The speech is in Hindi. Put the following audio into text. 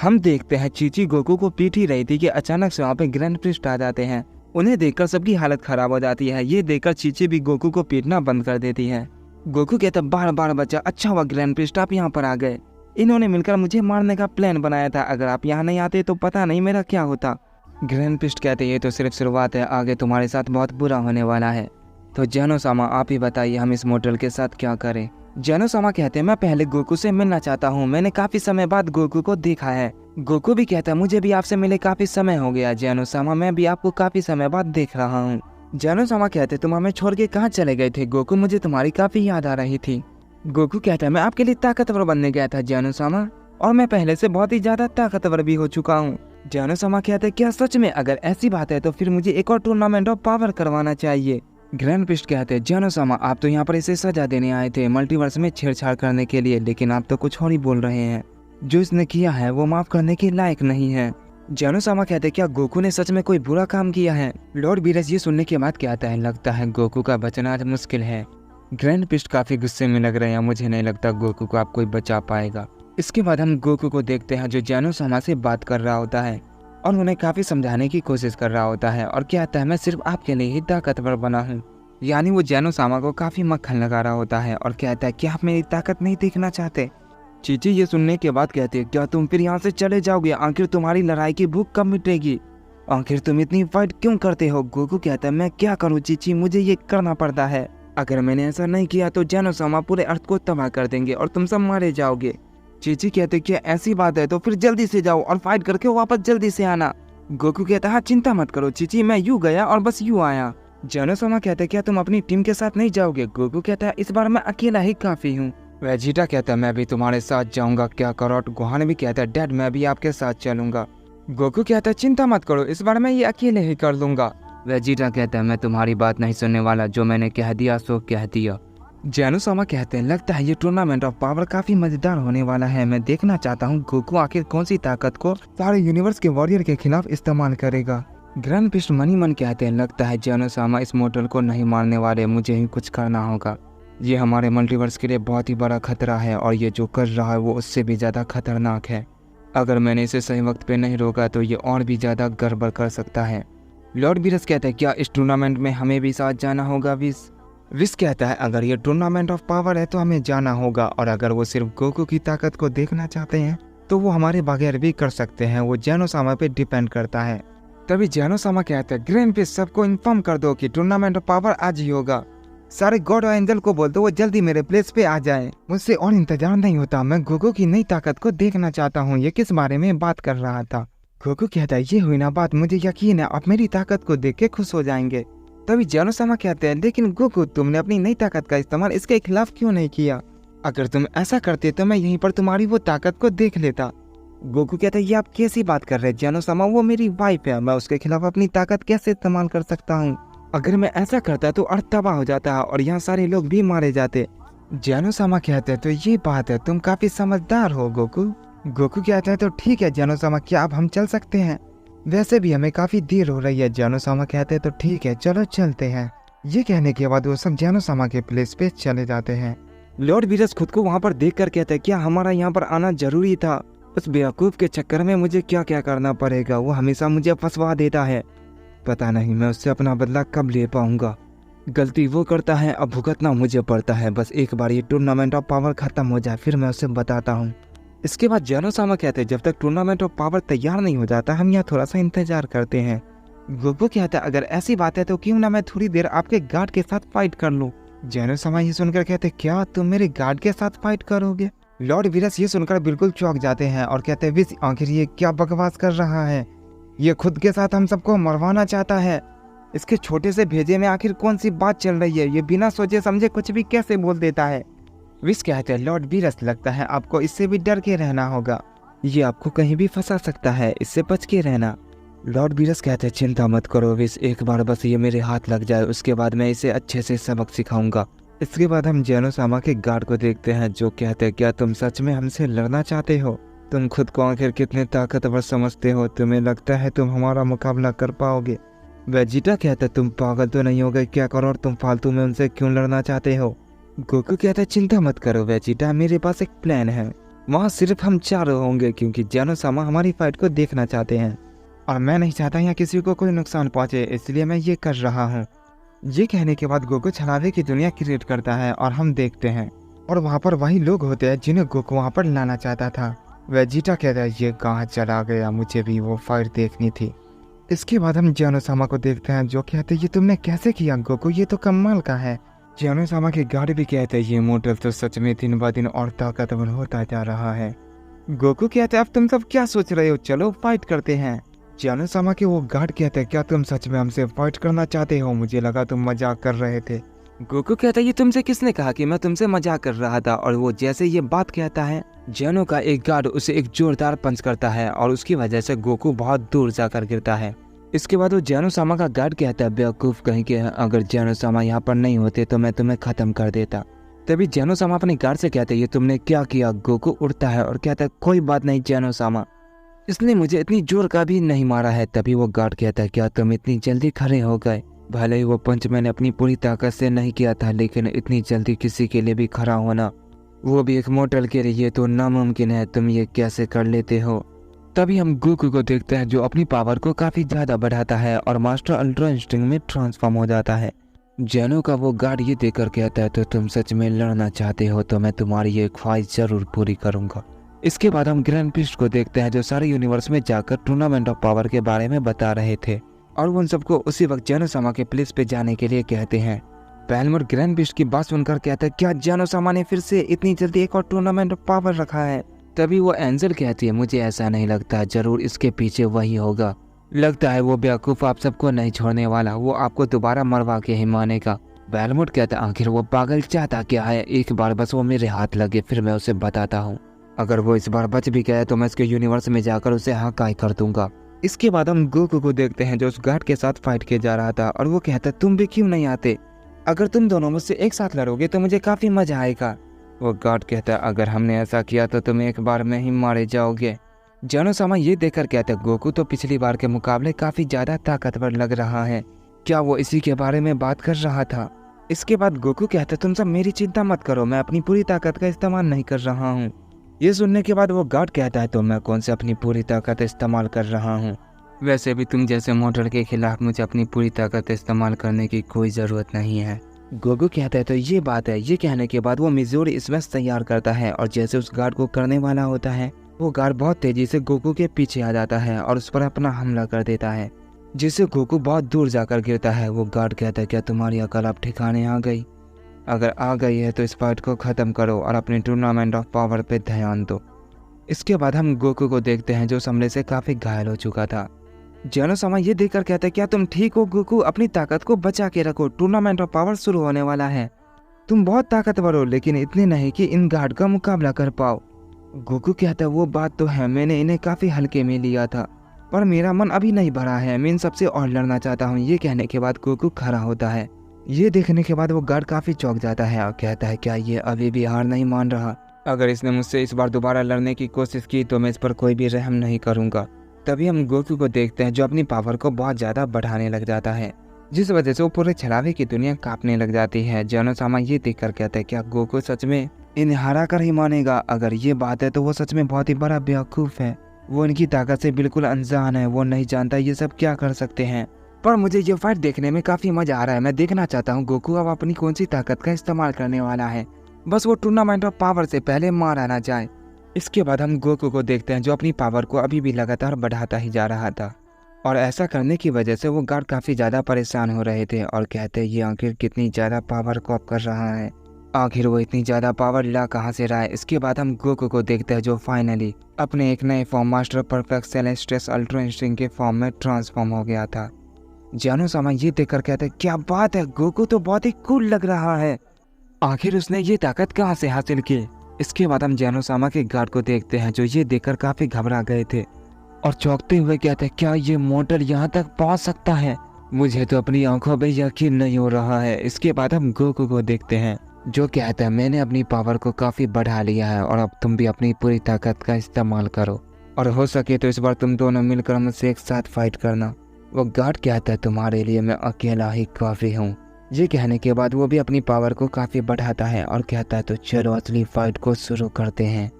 हम देखते हैं चीची गोकू को पीट ही रही थी कि अचानक से वहाँ पे ग्रैंड प्रिस्ट आ जाते हैं। उन्हें देखकर सबकी हालत खराब हो जाती है। ये देखकर चीची भी गोकू को पीटना बंद कर देती है। गोकू कहता बार बार बच्चा, अच्छा हुआ ग्रैंड प्रिस्ट आप यहाँ पर आ गए। इन्होंने मिलकर मुझे मारने का प्लान बनाया था, अगर आप यहाँ नहीं आते तो पता नहीं मेरा क्या होता। ग्रैंड प्रिस्ट कहते ये तो सिर्फ शुरुआत है, आगे तुम्हारे साथ बहुत बुरा होने वाला है। तो जेनो-सामा आप ही बताइए हम इस मॉडल के साथ क्या करें। जेनो-सामा कहते हैं मैं पहले गोकू से मिलना चाहता हूँ, मैंने काफी समय बाद गोकू को देखा है। गोकू भी कहता है मुझे भी आपसे मिले काफी समय हो गया जेनो-सामा, मैं भी आपको काफी समय बाद देख रहा हूँ। जेनो-सामा कहते तुम हमें छोड़ के कहाँ चले गए थे गोकू, मुझे तुम्हारी काफी याद आ रही थी। गोकू कहता है मैं आपके लिए ताकतवर बनने गया था जेनो-सामा, और मैं पहले से बहुत ही ज्यादा ताकतवर भी हो चुका हूँ। जेनो-सामा कहते हैं क्या सच में, अगर ऐसी बात है तो फिर मुझे एक और टूर्नामेंट ऑफ पावर करवाना चाहिए। ग्रैंड प्रिस्ट कहते हैं जेनो-सामा आप तो यहाँ पर इसे सजा देने आए थे, मल्टीवर्स में छेड़छाड़ करने के लिए, लेकिन आप तो कुछ और ही बोल रहे हैं। जो इसने किया है वो माफ करने के लायक नहीं है। जेनो-सामा कहते हैं क्या गोकू ने सच में कोई बुरा काम किया है। लॉर्ड बीरस ये सुनने के बाद कहता है लगता है गोकू का बचना आज मुश्किल है। ग्रैंड प्रिस्ट काफी गुस्से में लग रहे हैं, मुझे नहीं लगता गोकू को आप कोई बचा पाएगा। इसके बाद हम गोकू को देखते हैं जो जेनो-सामा से बात कर रहा होता है और उन्हें काफी समझाने की कोशिश कर रहा होता है और कहता है मैं सिर्फ आपके लिए ही ताकतवर बना हूँ। यानी वो जेनो-सामा को काफी मक्खन लगा रहा होता है और कहता है क्या आप मेरी ताकत नहीं देखना चाहते। चीची ये सुनने के बाद कहती है क्या तुम फिर यहाँ से चले जाओगे, आखिर तुम्हारी लड़ाई की भूख कब मिटेगी, आखिर तुम इतनी फाइट क्यों करते हो। गोकू कहता है मैं क्या करूँ चीची, मुझे ये करना पड़ता है, अगर मैंने ऐसा नहीं किया तो जेनो-सामा पूरे अर्थ को तबाह कर देंगे और तुम सब मारे जाओगे। चीची कहते क्या ऐसी बात है तो फिर जल्दी से जाओ और फाइट करके वापस जल्दी से आना। गोकू कहता हाँ चिंता मत करो चीची, मैं यूं गया और बस यूं आया। जेनो-सामा कहते क्या तुम अपनी टीम के साथ नहीं जाओगे। गोकू कहता है इस बार मैं अकेला ही काफी हूँ। वेजिटा कहता है मैं भी तुम्हारे साथ जाऊंगा क्या करोट। गोहान भी कहता है डैड मैं भी आपके साथ चलूंगा। गोकू कहता है चिंता मत करो इस बार मैं ये अकेले ही कर लूंगा। वेजिटा कहता है मैं तुम्हारी बात नहीं सुनने वाला, जो मैंने कह दिया सो कह दिया। जेनो-सामा कहते हैं लगता है ये टूर्नामेंट ऑफ पावर काफी मजेदार होने वाला है, मैं देखना चाहता हूँ गोकू आखिर कौन सी ताकत को सारे यूनिवर्स के वॉरियर के खिलाफ इस्तेमाल करेगा। ग्रैंड प्रिस्ट मनी मन कहते हैं लगता है जेनो-सामा इस मॉडल को नहीं मारने वाले, मुझे ही कुछ करना होगा। ये हमारे मल्टीवर्स के लिए बहुत ही बड़ा खतरा है और ये जो कर रहा है वो उससे भी ज्यादा खतरनाक है। अगर मैंने इसे सही वक्त पे नहीं रोका तो ये और भी ज्यादा गड़बड़ कर सकता है। लॉर्ड बीरस कहता है क्या इस टूर्नामेंट में हमें भी साथ जाना होगा। विस कहता है अगर ये टूर्नामेंट ऑफ पावर है तो हमें जाना होगा, और अगर वो सिर्फ गोकू की ताकत को देखना चाहते हैं तो वो हमारे बगैर भी कर सकते हैं, वो जेनो-सामा पे डिपेंड करता है। तभी जेनो-सामा कहता है ग्रैंड प्रिस्ट सबको इन्फॉर्म कर दो कि टूर्नामेंट ऑफ पावर आज ही होगा, सारे गॉड और एंजल को बोल दो वो जल्दी मेरे प्लेस पे आ जाए, मुझसे और इंतजार नहीं होता, मैं गोकू की नई ताकत को देखना चाहता हूँ। ये किस बारे में बात कर रहा था। गोकू कहता है ये हुई ना बात, मुझे यकीन है आप मेरी ताकत को देख के खुश हो जाएंगे। तभी जेनो-सामा कहते हैं लेकिन गोकू तुमने अपनी नई ताकत का इस्तेमाल इसके खिलाफ क्यों नहीं किया, अगर तुम ऐसा करते तो मैं यहीं पर तुम्हारी वो ताकत को देख लेता। गोकू कहता है ये आप कैसी बात कर रहे हैं जेनो-सामा, वो मेरी वाइफ है, मैं उसके खिलाफ अपनी ताकत कैसे इस्तेमाल कर सकता हूँ, अगर मैं ऐसा करता तो अर्थ तबाह हो जाता है और यहाँ सारे लोग भी मारे जाते। जेनो-सामा कहते हैं तो ये बात है, तुम काफी समझदार हो गोकू। गोकू कहता है तो ठीक है जेनो-सामा, क्या अब हम चल सकते हैं, वैसे भी हमें काफी देर हो रही है। जेनो-सामा कहते हैं तो ठीक है चलो चलते हैं। ये कहने के बाद वो सब जेनो-सामा के प्लेस पे चले जाते हैं। लॉर्ड बीरस खुद को वहाँ पर देख कर कहते हैं क्या हमारा यहाँ पर आना जरूरी था, उस बेवकूफ के चक्कर में मुझे क्या क्या करना पड़ेगा, वो हमेशा मुझे फंसवा देता है, पता नहीं मैं उससे अपना बदला कब ले पाऊंगा। गलती वो करता है अब भुगतना मुझे पड़ता है, बस एक बार ये टूर्नामेंट ऑफ पावर खत्म हो जाए फिर मैं उसे बताता हूँ। इसके बाद जेनो-सामा कहते हैं जब तक टूर्नामेंट ऑफ पावर तैयार नहीं हो जाता हम यहाँ थोड़ा सा इंतजार करते हैं। गोकू कहता है अगर ऐसी बात है तो क्यों ना मैं थोड़ी देर आपके गार्ड के साथ फाइट कर लूँ। जेनो-सामा ये सुनकर कहते क्या तुम मेरे गार्ड के साथ फाइट करोगे। लॉर्ड बीरस ये सुनकर बिल्कुल चौंक जाते हैं और कहते हैं विस आखिर ये क्या बकवास कर रहा है, ये खुद के साथ हम सबको मरवाना चाहता है, इसके छोटे से भेजे में आखिर कौन सी बात चल रही है, ये बिना सोचे समझे कुछ भी कैसे बोल देता है। विस कहते हैं लॉर्ड बीरस लगता है आपको इससे भी डर के रहना होगा, ये आपको कहीं भी फंसा सकता है, इससे बच के रहना। लॉर्ड बीरस कहते हैं चिंता मत करो विस, एक बार बस ये मेरे हाथ लग जाए उसके बाद मैं इसे अच्छे से सबक सिखाऊंगा। इसके बाद हम जेनो-सामा के गार्ड को देखते हैं जो कहते हैं क्या तुम सच में हमसे लड़ना चाहते हो, तुम खुद को आखिर कितने ताकतवर समझते हो, तुम्हें लगता है तुम हमारा मुकाबला कर पाओगे। वेजिटा कहता है तुम पागल तो नहीं हो गए क्या करो और तुम फालतू में उनसे क्यों लड़ना चाहते हो। गोकू कहता है चिंता मत करो वेजिटा, मेरे पास एक प्लान है, वहाँ सिर्फ हम 4 होंगे क्योंकि जानो-सामा हमारी फाइट को देखना चाहते हैं और मैं नहीं चाहता यहाँ किसी को कोई नुकसान पहुँचे, इसलिए मैं ये कर रहा हूँ। ये कहने के बाद गोकू छलावे की दुनिया क्रिएट करता है और हम देखते हैं और वहाँ पर वही लोग होते हैं जिन्हें गोकू वहाँ पर लाना चाहता था। वेजिटा कहता है ये कहाँ चला गया, मुझे भी वो फाइट देखनी थी। इसके बाद हम जानो-सामा को देखते हैं जो कहते हैं ये तुमने कैसे किया गोकू, ये तो कमाल का है। जानो-सामा के गार्ड भी कहते हैं ये मोटल तो सच में दिन ब दिन और ताकतवर होता जा रहा है। गोकू कहते हैं अब तुम सब क्या सोच रहे हो, चलो फाइट करते हैं। जानो-सामा के वो गार्ड कहते हैं क्या तुम सच में हमसे फाइट करना चाहते हो, मुझे लगा तुम मजाक कर रहे थे। गोकू कहता है ये तुमसे किसने कहा कि मैं तुमसे मजाक कर रहा था। और वो जैसे ये बात कहता है जानो का एक गार्ड उसे एक जोरदार पंच करता है और उसकी वजह से गोकू बहुत दूर जाकर गिरता है। इसके बाद वो जानो-सामा का गार्ड कहता है बेवकूफ़ कहीं के, अगर जानो-सामा यहाँ पर नहीं होते तो मैं तुम्हें खत्म कर देता। तभी जानो-सामा अपने गार्ड से कहते हैं ये तुमने क्या किया। गोकू उठता है और कहता है कोई बात नहीं जानो-सामा, इसने मुझे इतनी जोर का भी नहीं मारा है। तभी वो गार्ड कहता है क्या तुम इतनी जल्दी खड़े हो गए, भले ही वो पंच मैंने अपनी पूरी ताकत से नहीं किया था, लेकिन इतनी जल्दी किसी के लिए भी खड़ा होना, वो भी एक मोटल के लिए, तो नामुमकिन है, तुम ये कैसे कर लेते हो। तभी हम गोकू को देखते हैं जो अपनी पावर को काफ़ी ज़्यादा बढ़ाता है और मास्टर अल्ट्रा इंस्टिंक्ट में ट्रांसफॉर्म हो जाता है। जानो का वो गार्ड ये देखकर कहता है तो तुम सच में लड़ना चाहते हो तो मैं तुम्हारी ये ख्वाहिश जरूर पूरी करूँगा। इसके बाद हम ग्रैंड प्रिस्ट को देखते हैं जो सारे यूनिवर्स में जाकर टूर्नामेंट ऑफ पावर के बारे में बता रहे थे और उन सबको उसी वक्त जानो-सामा के प्लेस पे जाने के लिए कहते हैं। बेलमोर ग्रैंड प्रिस्ट की बात सुनकर कहता है क्या जानो-सामा ने फिर से इतनी जल्दी एक और टूर्नामेंट ऑफ पावर रखा है। तभी वो एंजल कहती है मुझे ऐसा नहीं लगता, जरूर इसके पीछे वही होगा, लगता है वो बेवकूफ़ आप सबको नहीं छोड़ने वाला, वो आपको दोबारा मरवा के ही मानेगा। बेलमोर कहता है आखिर वो पागल चाहता क्या है, एक बार बस वो मेरे हाथ लगे फिर मैं उसे बताता हूँ, अगर वो इस बार बच भी गया तो मैं इसके यूनिवर्स में जाकर उसे हकाई कर दूंगा। इसके बाद हम गोकू को देखते हैं जो उस गार्ड के साथ फाइट किए जा रहा था और वो कहता है तुम भी क्यों नहीं आते, अगर तुम दोनों मुझसे एक साथ लड़ोगे तो मुझे काफ़ी मजा आएगा। वो गार्ड कहता है अगर हमने ऐसा किया तो तुम एक बार में ही मारे जाओगे। जानो-सामा ये देखकर कहता है गोकू तो पिछली बार के मुकाबले काफ़ी ज़्यादा ताकतवर लग रहा है, क्या वो इसी के बारे में बात कर रहा था। इसके बाद गोकू कहता है तुम सब मेरी चिंता मत करो, मैं अपनी पूरी ताकत का इस्तेमाल नहीं कर रहा हूँ। ये सुनने के बाद वो गार्ड कहता है तो मैं कौन से अपनी पूरी ताकत इस्तेमाल कर रहा हूँ, वैसे भी तुम जैसे मोटल के खिलाफ मुझे अपनी पूरी ताकत इस्तेमाल करने की कोई ज़रूरत नहीं है। गोकू कहता है तो ये बात है। ये कहने के बाद वो मिजोरी स्मैश तैयार करता है और जैसे उस गार्ड को करने वाला होता है वो गार्ड बहुत तेजी से गोकू के पीछे आ जाता है और उस पर अपना हमला कर देता है, जिससे गोकू बहुत दूर जाकर गिरता है। वो गार्ड कहता है क्या तुम्हारी अकल अब ठिकाने आ गई, अगर आ गई है तो इस फाइट को ख़त्म करो और अपने टूर्नामेंट ऑफ पावर पे ध्यान दो। इसके बाद हम गोकू को देखते हैं जो उस हमले से काफ़ी घायल हो चुका था। जानो-सामा ये देखकर कहता है क्या तुम ठीक हो गोकू, अपनी ताकत को बचा के रखो, टूर्नामेंट ऑफ पावर शुरू होने वाला है, तुम बहुत ताकतवर हो लेकिन इतने नहीं कि इन गार्ड का मुकाबला कर पाओ। गोकू कहता है वो बात तो है, मैंने इन्हें काफ़ी हल्के में लिया था पर मेरा मन अभी नहीं भरा है, मैं इन सबसे और लड़ना चाहता हूँ। ये कहने के बाद गोकू खड़ा होता है। ये देखने के बाद वो गार्ड काफ़ी चौंक जाता है और कहता है क्या ये अभी भी हार नहीं मान रहा, अगर इसने मुझसे इस बार दोबारा लड़ने की कोशिश की तो मैं इस पर कोई भी रहम नहीं करूँगा। तभी हम गोकू को देखते हैं जो अपनी पावर को बहुत ज़्यादा बढ़ाने लग जाता है, जिस वजह से वो पूरे छलावे की दुनिया कांपने लग जाती है। जानो-सामा ये देखकर कहता है क्या गोकू सच में इन्हें हरा कर ही मानेगा, अगर ये बात है तो वो सच में बहुत ही बड़ा बेवकूफ़ है, वो इनकी ताकत से बिल्कुल अनजान है, वो नहीं जानता ये सब क्या कर सकते हैं। पर मुझे ये फाइट देखने में काफ़ी मज़ा आ रहा है, मैं देखना चाहता हूँ गोकू अब अपनी कौन सी ताकत का इस्तेमाल करने वाला है, बस वो टूर्नामेंट ऑफ पावर से पहले मारा ना जाए। इसके बाद हम गोकू को देखते हैं जो अपनी पावर को अभी भी लगातार बढ़ाता ही जा रहा था और ऐसा करने की वजह से वो गार्ड काफ़ी ज़्यादा परेशान हो रहे थे और कहते हैं ये आखिर कितनी ज़्यादा पावर को अप कर रहा है, आखिर वो इतनी ज़्यादा पावर ला कहाँ से रहा है। इसके बाद हम गोकू को देखते हैं जो फाइनली अपने एक नए फॉर्म मास्टर परफेक्ट सेलेस्टियस अल्ट्रा इंस्टिंक्ट के फॉर्म में ट्रांसफॉर्म हो गया था। जानो-सामा ये देखकर कहते हैं क्या बात है, गोकू तो बहुत ही कूल लग रहा है, आखिर उसने ये ताकत कहाँ से हासिल की। इसके बाद हम जानो-सामा के गार्ड को देखते हैं जो ये देखकर काफ़ी घबरा गए थे और चौंकते हुए कहते हैं क्या ये मोटल यहाँ तक पहुँच सकता है, मुझे तो अपनी आंखों पे यकीन नहीं हो रहा है। इसके बाद हम गोकू को देखते हैं जो कहता है मैंने अपनी पावर को काफ़ी बढ़ा लिया है और अब तुम भी अपनी पूरी ताकत का इस्तेमाल करो और हो सके तो इस बार तुम दोनों मिलकर मुझसे एक साथ फाइट करना। वो गार्ड कहता है तुम्हारे लिए मैं अकेला ही काफ़ी हूँ। ये कहने के बाद वो भी अपनी पावर को काफ़ी बढ़ाता है और कहता है तो चलो असली फाइट को शुरू करते हैं।